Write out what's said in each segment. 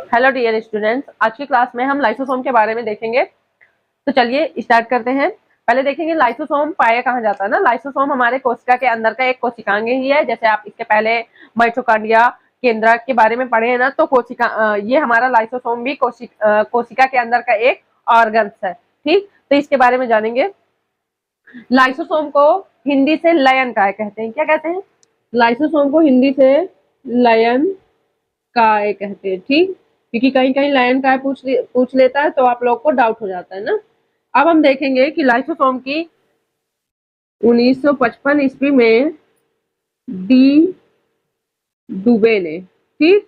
Hello dear students, आज की class में हम लाइसोसोम के बारे में देखेंगे। तो चलिए स्टार्ट करते हैं। पहले देखेंगे लाइसोसोम पाया कहाँ जाता है ना। लाइसोसोम हमारे कोशिका के अंदर का एक कोशिकांग ही है। जैसे आप इसके पहले माइटोकॉन्ड्रिया केंद्रक के बारे में पढ़े हैं ना, तो कोशिका ये हमारा लाइसोसोम भी कोशिका के अंदर का एक ऑर्गन है। ठीक, तो इसके बारे में जानेंगे। लाइसोसोम को हिंदी से लयन काय कहते हैं। क्या कहते हैं? लाइसोसोम को हिंदी से लयन काय कहते हैं। ठीक, क्योंकि कहीं कहीं लायन काय पूछ लेता है तो आप लोग को डाउट हो जाता है ना। अब हम देखेंगे कि लाइसोसोम की 1955 ईस्वी में डी दुबे ने, ठीक,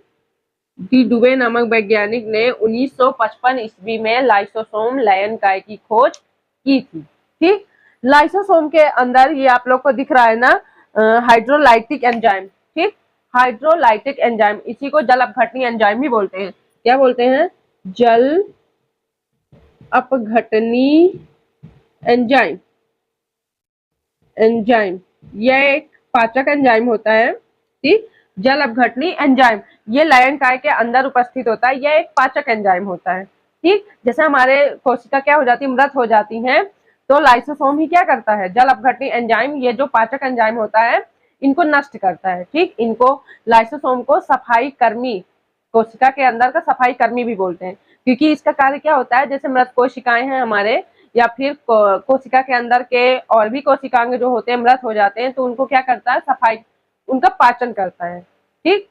डी दुबे नामक वैज्ञानिक ने 1955 ईस्वी में लाइसोसोम लयन काय की खोज की थी। ठीक, लाइसोसोम के अंदर ये आप लोग को दिख रहा है ना, हाइड्रोलाइटिक एंजाइम। ठीक, हाइड्रोलाइटिक एंजाइम, इसी को जल अपघटनी एंजाइम भी बोलते हैं। क्या बोलते हैं? जल अपघटनी एंजाइम। यह एक पाचक एंजाइम होता है। ठीक, जल अपघटनी एंजाइम ये लयन काय के अंदर उपस्थित होता है। यह एक पाचक एंजाइम होता है। ठीक, जैसे हमारे कोशिका क्या हो जाती है, मृत हो जाती हैं, तो लाइसोसोम ही क्या करता है, जल अपघटनी एंजाइम, ये जो पाचक एंजाइम होता है, इनको नष्ट करता है। ठीक, इनको लाइसोसोम को सफाई कर्मी, कोशिका के अंदर का सफाई कर्मी भी बोलते हैं, क्योंकि इसका कार्य क्या होता है, जैसे मृत कोशिकाएं हैं हमारे, या फिर कोशिका के अंदर के और भी कोशिकांग जो होते हैं मृत हो जाते हैं, तो उनको क्या करता है, सफाई, उनका पाचन करता है। ठीक,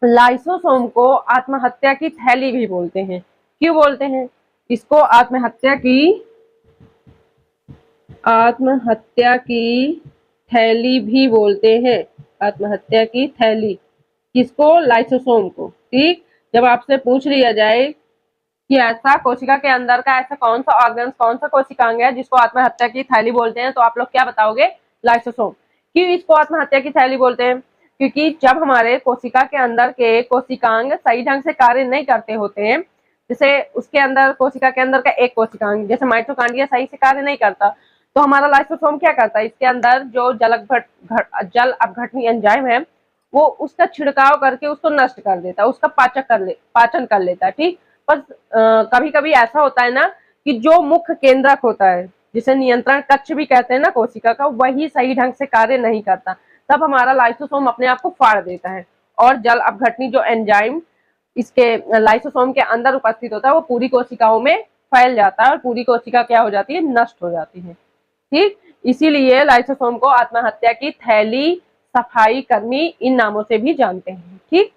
लाइसोसोम को आत्महत्या की थैली भी बोलते हैं। क्यों बोलते हैं इसको आत्महत्या की थैली भी बोलते हैं। आत्महत्या की थैली किसको? लाइसोसोम को। ठीक, जब आपसे पूछ लिया जाए कि ऐसा कोशिका के अंदर का ऐसा कौन सा ऑर्गन, कौन सा कोशिकांग है जिसको आत्महत्या की थैली बोलते हैं, तो आप लोग क्या बताओगे? लाइसोसोम। क्यों इसको आत्महत्या की थैली बोलते हैं? क्योंकि जब हमारे कोशिका के अंदर के कोशिकांग सही ढंग से कार्य नहीं करते होते हैं, जैसे उसके अंदर कोशिका के अंदर का एक कोशिकांग जैसे माइटोकॉन्ड्रिया सही से कार्य नहीं करता, तो हमारा लाइसोसोम क्या करता है, इसके अंदर जो जल अपघटनी एंजाइम है, वो उसका छिड़काव करके उसको नष्ट कर देता है, उसका पाचन कर लेता है। ठीक, पर कभी कभी ऐसा होता है ना कि जो मुख्य केंद्रक होता है, जिसे नियंत्रण कक्ष भी कहते हैं ना कोशिका का, वही सही ढंग से कार्य नहीं करता, तब हमारा लाइसोसोम अपने आप को फाड़ देता है, और जल अपघटनी जो एंजाइम इसके लाइसोसोम के अंदर उपस्थित होता है, वो पूरी कोशिकाओं में फैल जाता है और पूरी कोशिका क्या हो जाती है, नष्ट हो जाती है। ठीक, इसीलिए लाइसोसोम को आत्महत्या की थैली, सफाई कर्मी इन नामों से भी जानते हैं। ठीक।